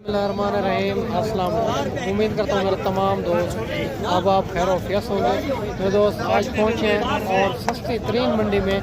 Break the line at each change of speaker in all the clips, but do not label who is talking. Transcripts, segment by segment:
बिस्मिल्लाहिर्रहमानिर्रहीम। अस्सलाम वालेकुम। उम्मीद करता हूँ मेरे तमाम दोस्त अब आप खैर वफियत होंगे। मेरे दोस्त आज पहुँचे हैं और सस्ती तरीन मंडी में,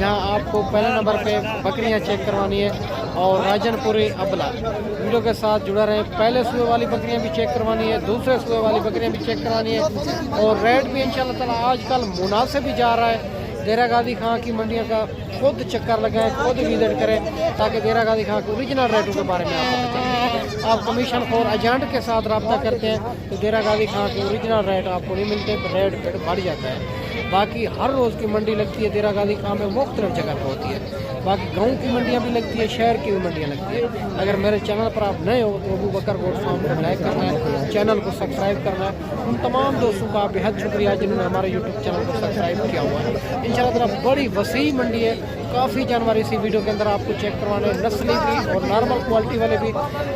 जहाँ आपको पहले नंबर पे बकरियाँ चेक करवानी है और राजनपुरी अबला। वीडियो के साथ जुड़ा रहें। पहले सूए वाली बकरियाँ भी चेक करवानी है, दूसरे सूए वाली बकरियाँ भी चेक करवानी है और रेट भी इंशाल्लाह ताला आजकल मुनासिब भी जा रहा है। देरा गाजी खां की मंडियों का खुद चक्कर लगाएं, खुद विजिट करें, ताकि देरा गाजी खां के ओरिजिनल रेटों के बारे में आपको पता चले। आप कमीशन खोर एजेंट के साथ रब्ता करते हैं तो देरा गाजी खां के ओरिजिनल रेट आपको नहीं मिलते, रेट फिर बढ़ जाता है। बाकी हर रोज़ की मंडी लगती है देरा गाजी खां में, मुख्तलिफ जगह पर होती है। बाकी गाँव की मंडियाँ भी लगती है, शहर की भी मंडियाँ लगती है। अगर मेरे चैनल पर आप नए हो तो अबू बकर गोट फार्म को लाइक करना है, चैनल को सब्सक्राइब करना है। उन तमाम दोस्तों का बेहद शुक्रिया जिन्होंने हमारे यूट्यूब चैनल को सब्सक्राइब किया हुआ है। इंशाल्लाह ताला बड़ी वसी मंडी है, काफ़ी जानवर इसी वीडियो के अंदर आपको चेक करवाने हैं, नस्ली भी और नॉर्मल क्वालिटी वाले भी।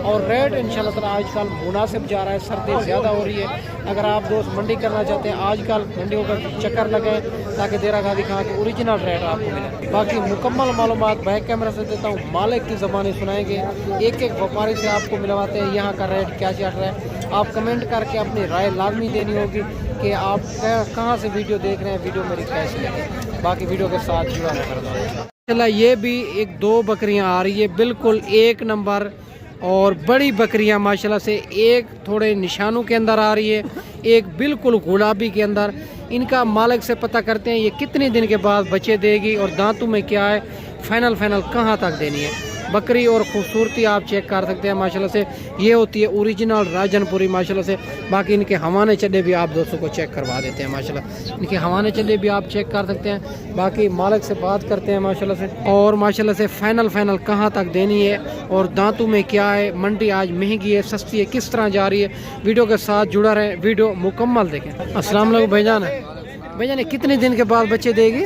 और रेट इंशाल्लाह ताला आजकल मुनासिब जा रहा है, सर्दी ज़्यादा हो रही है। अगर आप दोस्त मंडी करना चाहते हैं आजकल मंडियों का चक्कर लगाएं, ताकि देरा गाजी खां के ओरिजिनल रेट आपको मिले। बाकी मुकम्मल मालूमात बैक कैमरा से देता हूँ, मालिक की ज़बानी सुनाएंगे, एक एक व्यापारी से आपको मिलवाते हैं यहाँ का रेट क्या चल रहा है। आप कमेंट करके अपनी राय लाजमी देनी होगी कि आप कहाँ से वीडियो देख रहे हैं, वीडियो मेरी कैसी लगी। बाकी वीडियो के साथ जुड़ा रहना। चला ये भी एक दो बकरियां आ रही है बिल्कुल एक नंबर और बड़ी बकरियां माशाल्लाह से, एक थोड़े निशानों के अंदर आ रही है, एक बिल्कुल गुलाबी के अंदर। इनका मालिक से पता करते हैं ये कितने दिन के बाद बच्चे देगी और दांतों में क्या है, फाइनल कहाँ तक देनी है बकरी। और खूबसूरती आप चेक कर सकते हैं माशाल्लाह से, ये होती है ओरिजिनल राजनपुरी माशाल्लाह से। बाकी इनके हवाने चड्डे भी आप दोस्तों को चेक करवा देते हैं माशाल्लाह, इनके हवाने चड्डे भी आप चेक कर सकते हैं। बाकी मालिक से बात करते हैं माशाल्लाह से, और माशाल्लाह से फाइनल कहाँ तक देनी है और दांतों में क्या है। मंडी आज महंगी है सस्ती है, किस तरह जा रही है, वीडियो के साथ जुड़ा रहे, वीडियो मुकम्मल देखें। अस्सलाम वालेकुम भाईजान। भाईजान कितने दिन के बाद बच्चे देगी?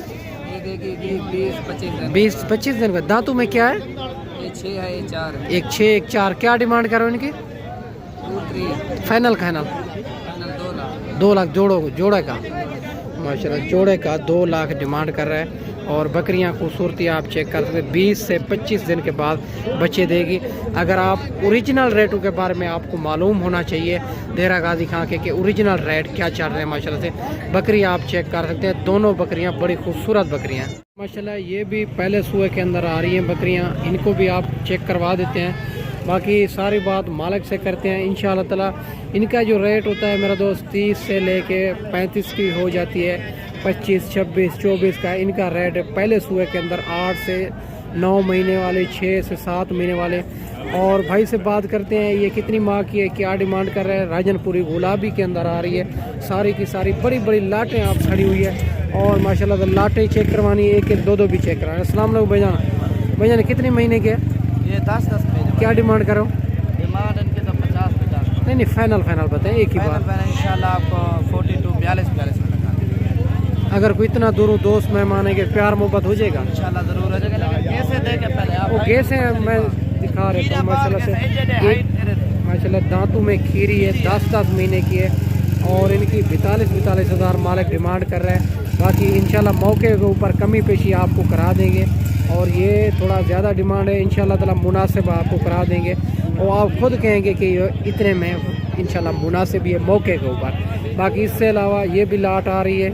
20-25 दिन का। दांतों में क्या है?
6 है, 4 है।
एक 6 एक 4। क्या डिमांड करो इनकी? 2-3 फाइनल 2 लाख जोड़े का माशाल्लाह, जोड़े का 2 लाख डिमांड कर रहा है। और बकरियां खूबसूरती आप चेक कर सकते हैं, 20 से 25 दिन के बाद बच्चे देगी। अगर आप ओरिजिनल रेटों के बारे में आपको मालूम होना चाहिए देरा गाजी खां के ओरिजिनल रेट क्या चल रहे हैं माशाल्लाह से, बकरी आप चेक कर सकते हैं। दोनों बकरियां बड़ी खूबसूरत बकरियां हैं माशाल्लाह। ये भी पहले सूए के अंदर आ रही हैं बकरियां, इनको भी आप चेक करवा देते हैं। बाकी सारी बात मालिक से करते हैं इंशाल्लाह ताला। इनका जो रेट होता है मेरा दोस्त 30 से लेके 35 की हो जाती है, 25, 26, 24 का इनका रेट है। पहले सूए के अंदर 8 से 9 महीने वाले, 6 से 7 महीने वाले। और भाई से बात करते हैं ये कितनी माह की है, क्या डिमांड कर रहे हैं। राजनपुरी गुलाबी के अंदर आ रही है, सारी की सारी बड़ी बड़ी लाटें आप खड़ी हुई है। और माशाल्लाह लाटें चेक करवानी है, एक एक दो भी चेक करवानी है। अस्सलाम वालेकुम भाईजान कितने महीने के?
ये 10 महीने।
क्या डिमांड करो?
डिमांड इनके तो 50
नहीं फाइनल बताएं एक ही बार।
इंशाल्लाह आपको 42 में लगा।
अगर कोई इतना दूर दोस्त मेहमान है कि प्यार मोहब्बत हो जाएगा
इंशाल्लाह जरूर हो जाएगा। लेकिन कैसे देंगे पहले आप?
वो कैसे मैं दिखा रहे थे माशाल्लाह से। माशाल्लाह दांतों में खीरी है, 10 महीने की है और इनकी 42 हज़ार मालिक डिमांड कर रहे हैं। बाकी इंशाल्लाह मौके के ऊपर कमी पेशी आपको करा देंगे और ये थोड़ा ज़्यादा डिमांड है, इंशाल्लाह ताला मुनासिब आपको करा देंगे और आप खुद कहेंगे कि इतने में इंशाल्लाह मुनासिब है मौके के ऊपर। बाकी इससे अलावा ये भी लाट आ रही है,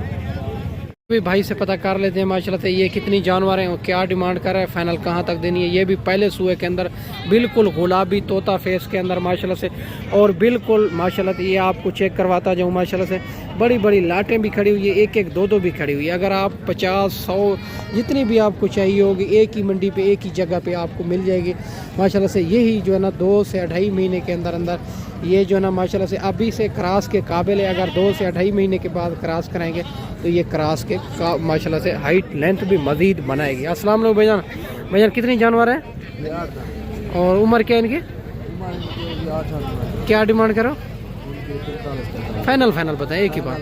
भी भाई से पता कर लेते हैं माशाल्लाह से ये कितनी जानवर हैं और क्या डिमांड कर रहा है, फाइनल कहाँ तक देनी है। ये भी पहले सूए के अंदर बिल्कुल गुलाबी तोता फेस के अंदर माशाल्लाह से, और बिल्कुल माशाल्लाह से ये आपको चेक करवाता जाऊँ माशाल्लाह से। बड़ी बड़ी लाटें भी खड़ी हुई है, एक एक दो भी खड़ी हुई है। अगर आप 50-100 जितनी भी आपको चाहिए होगी एक ही मंडी पे एक ही जगह पे आपको मिल जाएगी माशाल्लाह से। यही जो है ना 2 से 2.5 महीने के अंदर ये जो है ना माशाल्लाह से अभी से क्रॉस के काबिल है। अगर 2 से 2.5 महीने के बाद क्रॉस कराएंगे तो ये क्रॉस के माशाल्लाह से हाइट लेंथ भी मज़ीद बनाएगी। अस्सलाम वालेकुम भाईजान कितनी जानवर है और उम्र क्या है इनकी? क्या डिमांड करो? फाइनल बताएं एक ही बार।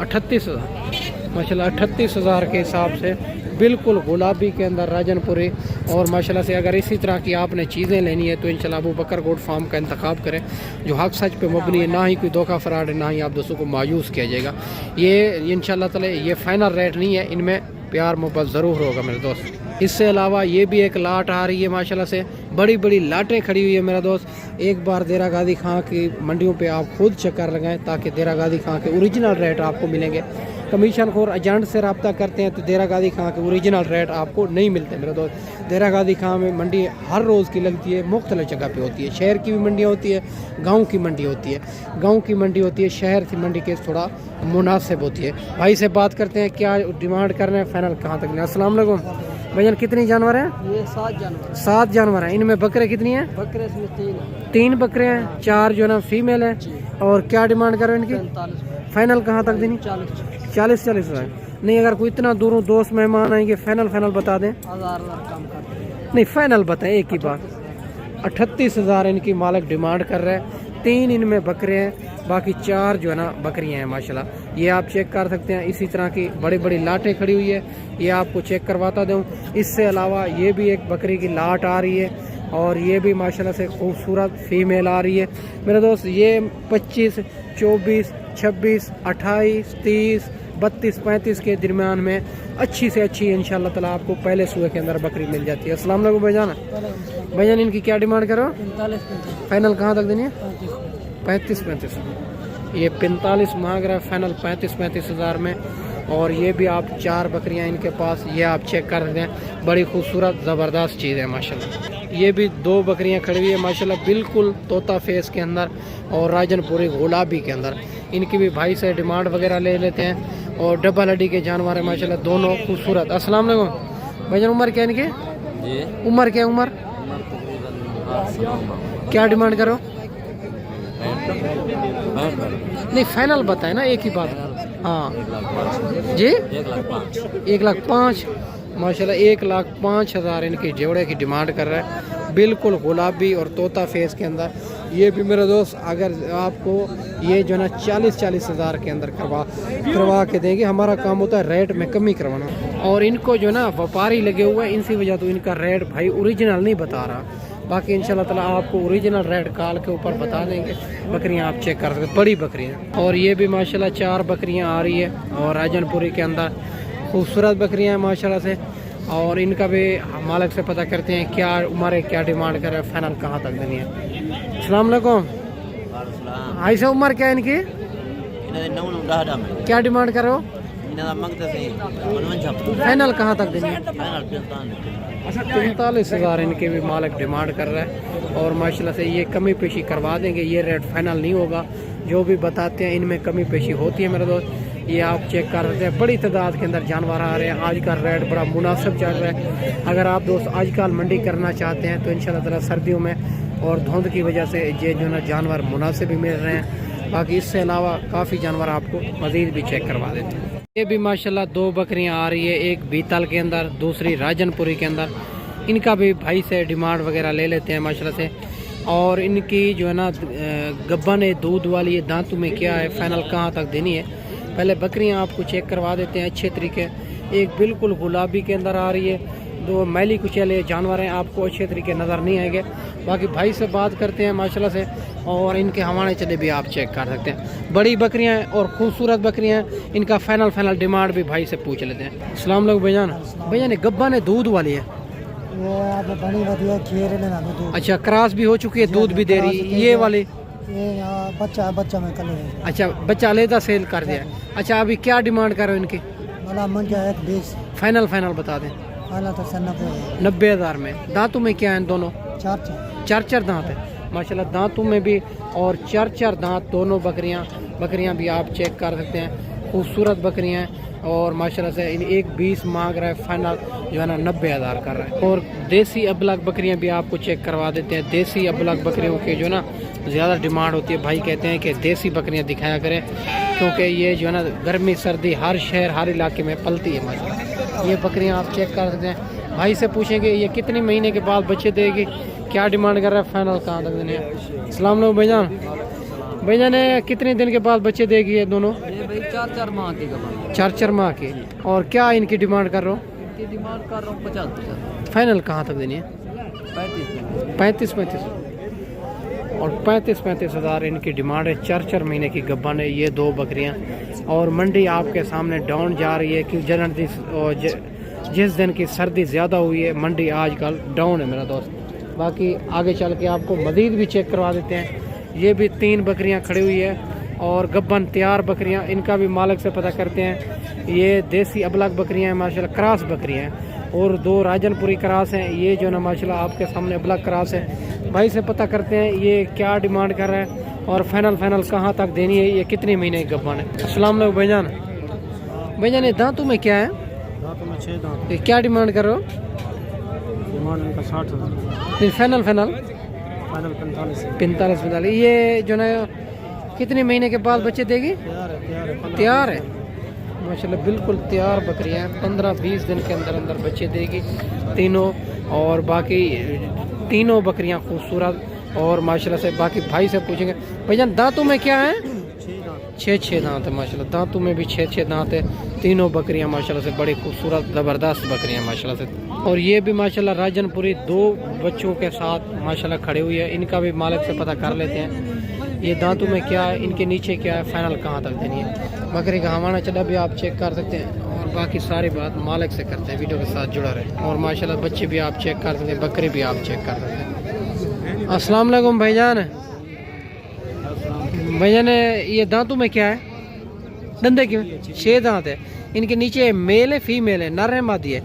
38 हज़ार माशाल्लाह, 38 हज़ार के हिसाब से बिल्कुल गुलाबी के अंदर राजनपुरी। और माशाल्लाह से अगर इसी तरह की आपने चीज़ें लेनी है तो इंशाल्लाह अबू बकर गोट फार्म का इंतखाब करें, जो हक सच पे मबनी है, ना ही कोई धोखा फराड है, ना ही आप दोस्तों को मायूस किया जाएगा। ये इंशाल्लाह ताला ये फ़ाइनल रेट नहीं है, इनमें प्यार मोहब्बत ज़रूर होगा मेरे दोस्त। इससे अलावा ये भी एक लाट आ रही है माशाल्लाह से, बड़ी बड़ी लाटें खड़ी हुई है मेरा दोस्त। एक बार देरा गादी खां की मंडियों पे आप खुद चक्कर लगाएं ताकि देरा गादी खां के ओरिजिनल रेट आपको मिलेंगे। कमीशन खोर एजेंट से रब्ता करते हैं तो देरा गादी खां के ओरिजिनल रेट आपको नहीं मिलते मेरे दोस्त। देरा गादी खां में मंडी हर रोज़ की लगती है, मुख्तलिफ जगह पे होती है। शहर की भी मंडियाँ होती है, गांव की मंडी होती है। गांव की मंडी होती है, शहर की मंडी के थोड़ा मुनासिब होती है। भाई से बात करते हैं क्या डिमांड कर रहे हैं, फाइनल कहाँ तक। अस्सलाम वालेकुम भैया, कितनी जानवर हैं?
ये 7 जानवर।
7 जानवर हैं। इनमें बकरे कितनी हैं?
बकरे इसमें 3 है।
3 बकरे हैं, 4 जो है ना फीमेल हैं। और क्या डिमांड कर रहे हैं इनकी?
45।
फाइनल कहाँ तक देनी? 40 हज़ार। नहीं, अगर कोई इतना दूरों दोस्त मेहमान आएंगे फाइनल बता दें।
1000 कम कर दें।
नहीं, फाइनल बताएं एक ही बात। 38,000 इनकी मालिक डिमांड कर रहा है। 3 इनमें बकरे हैं, बाकी 4 जो है ना बकरियां हैं माशाल्लाह। ये आप चेक कर सकते हैं। इसी तरह की बड़ी बड़ी लाटें खड़ी हुई है, ये आपको चेक करवाता दूँ। इससे अलावा ये भी एक बकरी की लाट आ रही है और ये भी माशाल्लाह से खूबसूरत फीमेल आ रही है मेरे दोस्त। ये 25, 24, 26, 28, 30, 32, 35 के दरमियान में अच्छी से अच्छी इंशाल्लाह ताला आपको पहले सूए के अंदर बकरी मिल जाती है। अस्सलाम वालेकुम भाईजान। भाईजान इनकी क्या डिमांड करो?
45।
फाइनल कहाँ तक देनी है? 35। ये 45 मांग रहा है, फाइनल 35 हज़ार में। और ये भी आप 4 बकरियां इनके पास, ये आप चेक कर सकते हैं। बड़ी खूबसूरत ज़बरदस्त चीज़ है माशाल्लाह। ये भी 2 बकरियां खड़ी हुई है माशाल्लाह, बिल्कुल तोता फेस के अंदर और राजनपुरी गुलाबी के अंदर। इनकी भी भाई से डिमांड वगैरह ले लेते हैं। और डबल हड्डी के जानवर है माशाल्लाह, दोनों खूबसूरत। अस्सलाम वालेकुम भाईजान, उम्र क्या है इनकी? उम्र क्या है? उम्र क्या डिमांड करो? नहीं, फाइनल बताए ना, एक ही बात। हाँ जी, 1,05,000 माशाल्लाह। 1,05,000 इनकी जोड़े की डिमांड कर रहा है, बिल्कुल गुलाबी और तोता फेस के अंदर। ये भी मेरे दोस्त अगर आपको ये जो ना 40 हज़ार के अंदर करवा के देंगे। हमारा काम होता है रेट में कमी करवाना। और इनको जो ना व्यापारी लगे हुए हैं, इनसी वजह तो इनका रेट भाई ओरिजिनल नहीं बता रहा। बाकी इंशाल्लाह ताला आपको ओरिजिनल रेट कॉल के ऊपर बता देंगे। बकरियां आप चेक कर सकते, बड़ी बकरियां। और ये भी माशाल्लाह 4 बकरियां आ रही है और राजनपुरी के अंदर खूबसूरत बकरियां हैं माशाल्लाह से। और इनका भी मालिक से पता करते हैं क्या उम्र है, क्या डिमांड कर रहे हैं, फाइनल कहाँ तक देनी है। अस्सलाम वालेकुम। आई से उम्र क्या है इनकी? क्या डिमांड कर रहे हो? फाइनल कहाँ तक देनी है? 45 हज़ार इनके भी मालिक डिमांड कर रहा है। और माशाल्लाह से ये कमी पेशी करवा देंगे, ये रेट फाइनल नहीं होगा। जो भी बताते हैं इनमें कमी पेशी होती है मेरे दोस्त। ये आप चेक कर सकते हैं, बड़ी तादाद के अंदर जानवर आ रहे हैं। आज का रेट बड़ा मुनासिब चल रहा है। अगर आप दोस्त आजकल मंडी करना चाहते हैं तो इंशाल्लाह ताला सर्दियों में और धुंध की वजह से ये जो ना जानवर मुनासिब भी मिल रहे हैं। बाकी इससे अलावा काफ़ी जानवर आपको मज़ीद भी चेक करवा देते हैं। ये भी माशाल्लाह 2 बकरियां आ रही है, एक बीतल के अंदर, दूसरी राजनपुरी के अंदर। इनका भी भाई से डिमांड वगैरह ले लेते हैं माशाल्लाह से। और इनकी जो है ना गब्बन है, दूध वाली है, दांतों में क्या है, फाइनल कहाँ तक देनी है। पहले बकरियां आपको चेक करवा देते हैं अच्छे तरीके। एक बिल्कुल गुलाबी के अंदर आ रही है, 2 मैली कुचैले जानवर हैं, आपको अच्छे तरीके नज़र नहीं आएंगे। बाकी भाई से बात करते हैं माशाल्लाह से। और इनके हवाने चले भी आप चेक कर सकते हैं। बड़ी बकरियां हैं और खूबसूरत बकरियां हैं। इनका फाइनल डिमांड भी भाई से पूछ लेते हैं। अस्सलाम वालेकुम भाईजान। भैया ने गब्बा ने दूध वाली है, अच्छा क्रॉस भी हो चुकी है, दूध भी दे रही है। ये वाली
बच्चा में कल
अच्छा बच्चा अलहदा सेल कर दिया। अच्छा अभी क्या डिमांड कर रहे हो इनकी? फाइनल बता दें। 90,000 में। दांतों में क्या है दोनों? 4 दांत है माशाल्लाह, दांतों में भी। और 4 दांत दोनों बकरियां भी आप चेक कर सकते हैं। खूबसूरत बकरियां हैं और माशाल्लाह से एक 20 मांग रहा है, फाइनल जो है ना 90,000 कर रहा है। और देसी अबलग बकरियां भी आपको चेक करवा देते हैं। देसी अबलग बकरियों के जो ना ज़्यादा डिमांड होती है। भाई कहते हैं कि देसी बकरियां दिखाया करें क्योंकि ये जो है ना गर्मी सर्दी हर शहर हर इलाके में पलती है माशाल्लाह। ये बकरियां आप चेक कर सकते हैं। भाई से पूछेंगे ये कितने महीने के बाद बच्चे देगी, क्या डिमांड कर रहा है, फाइनल कहाँ तक देने हैं। अस्सलाम वालेकुम भाईजान ने कितने दिन के बाद बच्चे देगी ये दोनों?
ये भाई 4 माह की।
4 माह की। और क्या इनकी डिमांड कर रहा हूँ?
इनकी डिमांड कर रहा हूँ 50।
फाइनल कहाँ तक देनी है? 35 और 35 हज़ार इनकी डिमांड है। 4 महीने की गब्बन है ये 2 बकरियां। और मंडी आपके सामने डाउन जा रही है कि जिस दिन की सर्दी ज़्यादा हुई है मंडी आजकल डाउन है मेरा दोस्त। बाकी आगे चल के आपको मज़ीद भी चेक करवा देते हैं। ये भी 3 बकरियां खड़ी हुई है और गब्बन तैयार बकरियां, इनका भी मालिक से पता करते हैं। ये देसी अबलग बकरियां हैं माशाल्लाह, क्रॉस बकरियां हैं और 2 राजनपुरी क्रॉस हैं। ये जो ना माशाल्लाह आपके सामने अबलग क्रॉस है। भाई से पता करते हैं ये क्या डिमांड कर रहा है और फाइनल कहाँ तक देनी है, ये कितने महीने की गब्बन है। अस्सलाम वालेकुम भाईजान। भाईजान ये दांतों में क्या है,
दांतों में 6 दांत,
ये क्या डिमांड कर रहे हो?
डिमांड इनका 60,000,
फिर फाइनल
फाइनल 45 है।
45 ये जो ना कितने महीने के बाद बच्चे देगी? तैयार है माशाल्लाह, बिल्कुल तैयार बकरियां हैं। 15-20 दिन के अंदर अंदर बच्चे देगी तीनों। और बाकी तीनों बकरियां खूबसूरत और माशाल्लाह से। बाकी भाई से पूछेंगे भाईजान दांतों में क्या है? 6 दांत है माशाल्लाह, दांतों में भी 6 दांत है। तीनों बकरियां माशाल्लाह से बड़ी खूबसूरत ज़बरदस्त बकरियां माशाल्लाह से। और ये भी माशाल्लाह राजनपुरी 2 बच्चों के साथ माशाल्लाह खड़े हुई है। इनका भी मालिक से पता कर लेते हैं ये दांतों में क्या है, इनके नीचे क्या है, फाइनल कहाँ तक देनी है। बकरी का हवाना चला भी आप चेक कर सकते हैं और बाकी सारी बात मालिक से करते हैं। वीडियो के साथ जुड़ा रहे और माशाल्लाह बच्चे भी आप चेक कर सकते हैं, बकरी भी आप चेक कर सकते हैं। अस्सलाम वालेकुम भाईजान। भाईजान ये दांतों में क्या है? डंडे के 6 दांत है। इनके नीचे मेल है फीमेल है, नर है मादी है?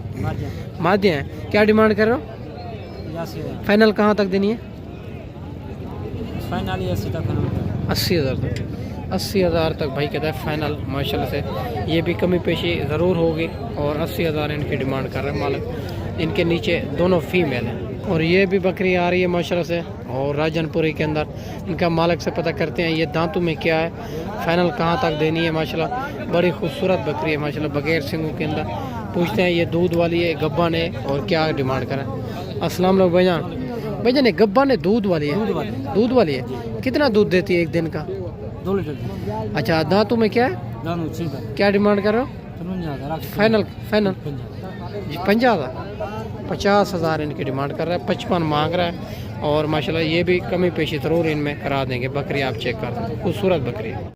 मादी है। क्या डिमांड कर रहे हो? फाइनल कहाँ तक देनी है?
फाइनल
80,000 तक। 80,000 तक भाई कहता है फाइनल माशाल्लाह से। ये भी कमी पेशी ज़रूर होगी और 80,000 इनकी डिमांड कर रहे हैं मालिक। इनके नीचे दोनों फीमेल हैं और ये भी बकरी आ रही है माशाल्लाह से और राजनपुरी के अंदर। इनका मालिक से पता करते हैं ये दांतों में क्या है, फाइनल कहाँ तक देनी है। माशाल्लाह बड़ी खूबसूरत बकरी है माशाल्लाह, बगैर सिंगों के अंदर। पूछते हैं ये दूध वाली है, गब्बन है और क्या डिमांड करें। अस्सलाम वालेकुम भाईजान। भाईजान ये गब्बा ने दूध वाली है? दूध वाली है। कितना दूध देती है एक दिन का?
2 लीटर।
अच्छा दांतों में क्या है? क्या डिमांड कर रहे हो? फाइनल 50,000 इनकी डिमांड कर रहा है। 55 मांग रहा है और माशाल्लाह ये भी कमी पेशी ज़रूर इनमें करा देंगे। बकरी आप चेक कर सकते हैं, खूबसूरत बकरी है।